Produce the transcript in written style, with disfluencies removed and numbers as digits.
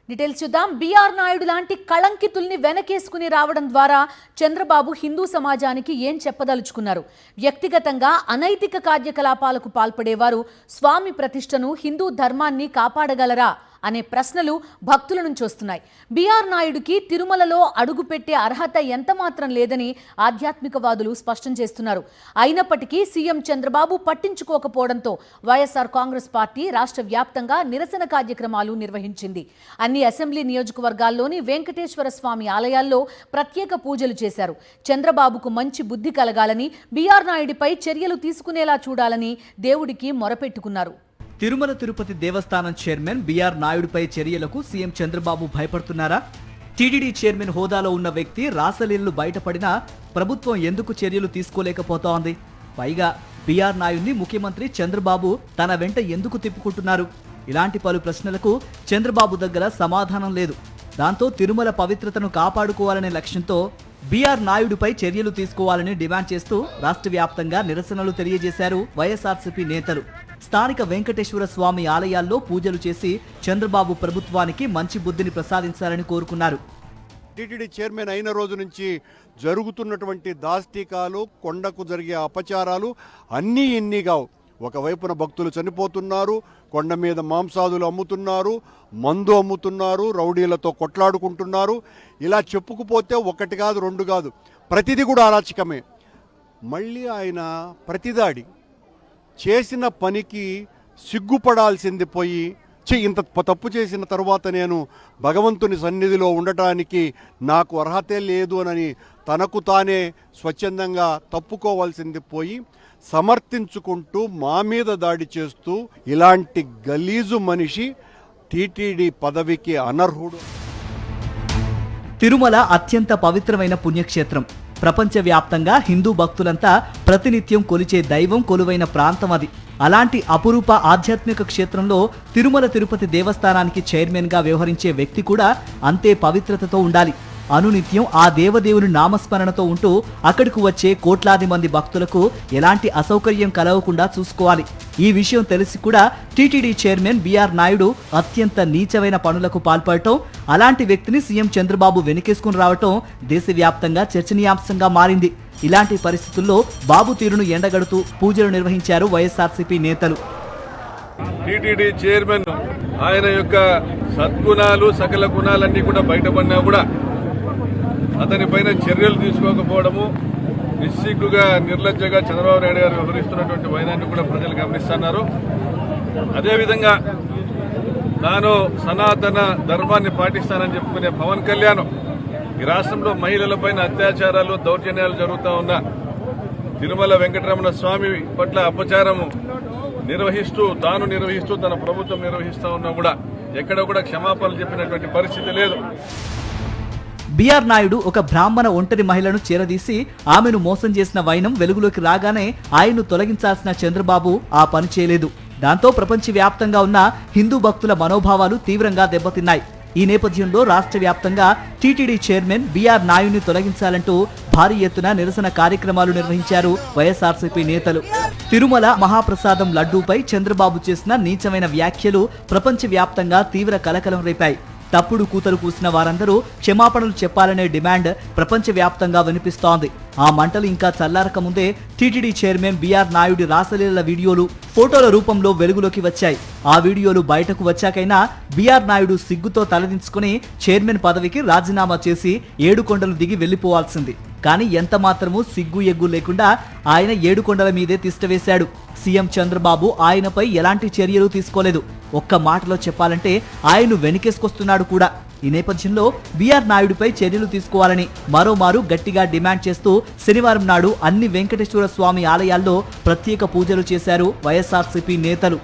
Details చూద్దాం. BR Naidu లాంటి కళంకితుల్ని వెనకేసుకుని రావడం ద్వారా చంద్రబాబు హిందూ సమాజానికి ఏం చెప్పదలుచుకున్నారు? వ్యక్తిగతంగా అనైతిక కార్యకలాపాలకు పాల్పడేవారు స్వామి ప్రతిష్టను, హిందూ ధర్మాన్ని కాపాడగలరా అనే ప్రశ్నలు భక్తుల నుంచి వస్తున్నాయి. బీఆర్ నాయుడుకి తిరుమలలో అడుగుపెట్టే అర్హత ఎంతమాత్రం లేదని ఆధ్యాత్మికవాదులు స్పష్టం చేస్తున్నారు. అయినప్పటికీ సీఎం చంద్రబాబు పట్టించుకోకపోవడంతో వైఎస్ఆర్ కాంగ్రెస్ పార్టీ రాష్ట్ర వ్యాప్తంగా నిరసన కార్యక్రమాలు నిర్వహించింది. అన్ని అసెంబ్లీ నియోజకవర్గాల్లోని వెంకటేశ్వర స్వామి ఆలయాల్లో ప్రత్యేక పూజలు చేశారు. చంద్రబాబుకు మంచి బుద్ధి కలగాలని, బీఆర్ నాయుడిపై చర్యలు తీసుకునేలా చూడాలని దేవుడికి మొరపెట్టుకున్నారు. తిరుమల తిరుపతి దేవస్థానం చైర్మన్ బీఆర్ నాయుడుపై చర్యలకు సీఎం చంద్రబాబు భయపడుతున్నారా? టీటీడీ చైర్మన్ హోదాలో ఉన్న వ్యక్తి రాసలీలలు బయటపడినా ప్రభుత్వం ఎందుకు చర్యలు తీసుకోలేకపోతోంది? పైగా బీఆర్ నాయుడిని ముఖ్యమంత్రి చంద్రబాబు తన వెంట ఎందుకు తిప్పుకుంటున్నారు? ఇలాంటి పలు ప్రశ్నలకు చంద్రబాబు దగ్గర సమాధానం లేదు. దాంతో తిరుమల పవిత్రతను కాపాడుకోవాలనే లక్ష్యంతో బీఆర్ నాయుడుపై చర్యలు తీసుకోవాలని డిమాండ్ చేస్తూ రాష్ట్ర వ్యాప్తంగా నిరసనలు తెలియజేశారు వైఎస్ఆర్సీపీ నేతలు. స్థానిక వెంకటేశ్వర స్వామి ఆలయాల్లో పూజలు చేసి చంద్రబాబు ప్రభుత్వానికి మంచి బుద్ధిని ప్రసాదించాలని కోరుకున్నారు. టీటీడీ చైర్మన్ అయిన రోజు నుంచి జరుగుతున్నటువంటి దాష్టికాలు, కొండకు జరిగే అపచారాలు అన్నీ ఇన్నిగావు. ఒకవైపున భక్తులు చనిపోతున్నారు, కొండ మీద మాంసాదులు అమ్ముతున్నారు, మందు అమ్ముతున్నారు, రౌడీలతో కొట్లాడుకుంటున్నారు. ఇలా చెప్పుకుపోతే ఒకటి కాదు, రెండు కాదు, ప్రతిదీ కూడా అరాచకమే. మళ్ళీ ఆయన ప్రతిదాడి చేసిన పనికి సిగ్గుపడాల్సింది పోయి, ఇంత తప్పు చేసిన తరువాత నేను భగవంతుని సన్నిధిలో ఉండటానికి నాకు అర్హతే లేదు అని తనకు తానే స్వచ్ఛందంగా తప్పుకోవాల్సింది పోయి సమర్థించుకుంటూ మా మీద దాడి చేస్తూ ఇలాంటి గలీజు మనిషి టీటీడీ పదవికి అనర్హుడు. తిరుమల అత్యంత పవిత్రమైన పుణ్యక్షేత్రం. ప్రపంచవ్యాప్తంగా హిందూ భక్తులంతా ప్రతినిత్యం కొలిచే దైవం కొలువైన ప్రాంతం అది. అలాంటి అపురూప ఆధ్యాత్మిక క్షేత్రంలో తిరుమల తిరుపతి దేవస్థానానికి చైర్మన్గా వ్యవహరించే వ్యక్తి కూడా అంతే పవిత్రతతో ఉండాలి. అనునిత్యం ఆ దేవదేవుని నామస్మరణతో ఉంటూ అక్కడికి వచ్చే కోట్లాది మంది భక్తులకు ఎలాంటి అసౌకర్యం కలగకుండా చూసుకోవాలి. ఈ విషయం తెలిసి కూడా టీటీడీ చైర్మన్ బీఆర్ నాయుడు అత్యంత నీచమైన పనులకు పాల్పడటం, అలాంటి వ్యక్తిని సీఎం చంద్రబాబు వెనకేసుకుని రావటం దేశవ్యాప్తంగా చర్చనీయాంశంగా మారింది. ఇలాంటి పరిస్థితుల్లో బాబు తీరును ఎండగడుతూ పూజలు నిర్వహించారు వైఎస్ఆర్సీపీ నేతలు. టీటీడీ చైర్మన్ ఆయన యొక్క సద్గుణాలు, సకల గుణాలన్నీ కూడా బయటపడినా కూడా అతని పైన చర్యలు తీసుకోకపోవడము, నిస్సిగ్గుగా నిర్లజ్జగా చంద్రబాబు నాయుడు గారు వ్యవహరిస్తున్నటువంటి వైనాన్ని కూడా ప్రజలు గమనిస్తున్నారు. అదేవిధంగా తాను సనాతన ధర్మాన్ని పాటిస్తానని చెప్పుకునే పవన్ కళ్యాణ్ ఈ రాష్ట్రంలో మహిళలపైన అత్యాచారాలు, దౌర్జన్యాలు జరుగుతూ ఉన్నా తిరుమల వెంకటరమణ స్వామి పట్ల అపచారము తాను నిర్వహిస్తూ తన ప్రభుత్వం నిర్వహిస్తూ ఉన్నా కూడా ఎక్కడ కూడా క్షమాపణలు చెప్పినటువంటి పరిస్థితి లేదు. బీఆర్ నాయుడు ఒక బ్రాహ్మణ ఒంటరి మహిళను చేరదీసి ఆమెను మోసం చేసిన వైనం వెలుగులోకి రాగానే ఆయన్ను తొలగించాల్సిన చంద్రబాబు ఆ పని చేయలేదు. దాంతో ప్రపంచవ్యాప్తంగా ఉన్న హిందూ భక్తుల మనోభావాలు తీవ్రంగా దెబ్బతిన్నాయి. ఈ నేపథ్యంలో రాష్ట్ర వ్యాప్తంగా టీటీడీ చైర్మన్ బీఆర్ నాయుడిని తొలగించాలంటూ భారీ ఎత్తున నిరసన కార్యక్రమాలు నిర్వహించారు వైఎస్ఆర్సీపీ నేతలు. తిరుమల మహాప్రసాదం లడ్డూపై చంద్రబాబు చేసిన నీచమైన వ్యాఖ్యలు ప్రపంచవ్యాప్తంగా తీవ్ర కలకలం రేపాయి. తప్పుడు కూతలు కూసిన వారందరూ క్షమాపణలు చెప్పాలనే డిమాండ్ ప్రపంచవ్యాప్తంగా వినిపిస్తోంది. ఆ మంటలు ఇంకా చల్లారక ముందే టీటీడీ చైర్మన్ బీఆర్ నాయుడి రాసలీలల వీడియోలు ఫోటోల రూపంలో వెలుగులోకి వచ్చాయి. ఆ వీడియోలు బయటకు వచ్చాకైనా బీఆర్ నాయుడు సిగ్గుతో తలదించుకుని చైర్మన్ పదవికి రాజీనామా చేసి ఏడుకొండలు దిగి వెళ్లిపోవాల్సింది. కానీ ఎంత మాత్రమూ సిగ్గు ఎగ్గు లేకుండా ఆయన ఏడుకొండల మీదే తిష్టవేశాడు. సీఎం చంద్రబాబు ఆయనపై ఎలాంటి చర్యలు తీసుకోలేదు. ఒక్క మాటలో చెప్పాలంటే ఆయన్ను వెనకేసుకొస్తున్నాడు కూడా. ఈ నేపథ్యంలో బీఆర్ నాయుడుపై చర్యలు తీసుకోవాలని మరోమారు గట్టిగా డిమాండ్ చేస్తూ శనివారం నాడు అన్ని వెంకటేశ్వర స్వామి ఆలయాల్లో ప్రత్యేక పూజలు చేశారు వైఎస్ఆర్సీపీ నేతలు.